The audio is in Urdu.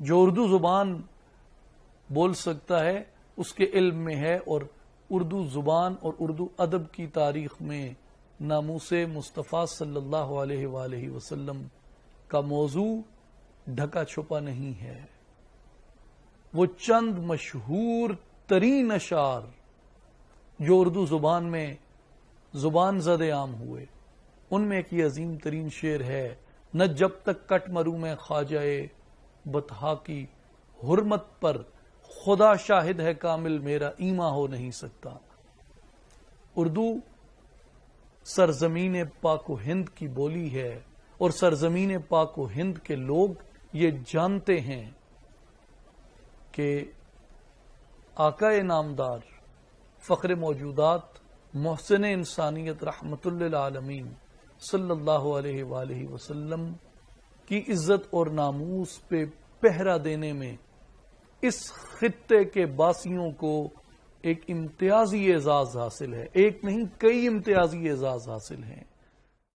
جو اردو زبان بول سکتا ہے اس کے علم میں ہے، اور اردو زبان اور اردو ادب کی تاریخ میں ناموس مصطفیٰ صلی اللہ علیہ وآلہ وسلم کا موضوع ڈھکا چھپا نہیں ہے۔ وہ چند مشہور ترین اشعار جو اردو زبان میں زبان زد عام ہوئے، ان میں ایک یہ عظیم ترین شعر ہے، نہ جب تک کٹ مروں میں خواجہ بطحا کی حرمت پر، خدا شاہد ہے کامل میرا ایما ہو نہیں سکتا۔ اردو سرزمین پاک و ہند کی بولی ہے، اور سرزمین پاک و ہند کے لوگ یہ جانتے ہیں کہ آقا نامدار فخر موجودات محسن انسانیت رحمت للعالمین صلی اللہ علیہ وآلہ وسلم کی عزت اور ناموس پہ پہرا دینے میں اس خطے کے باسیوں کو ایک امتیازی اعزاز حاصل ہے۔ ایک نہیں، کئی امتیازی اعزاز حاصل ہیں۔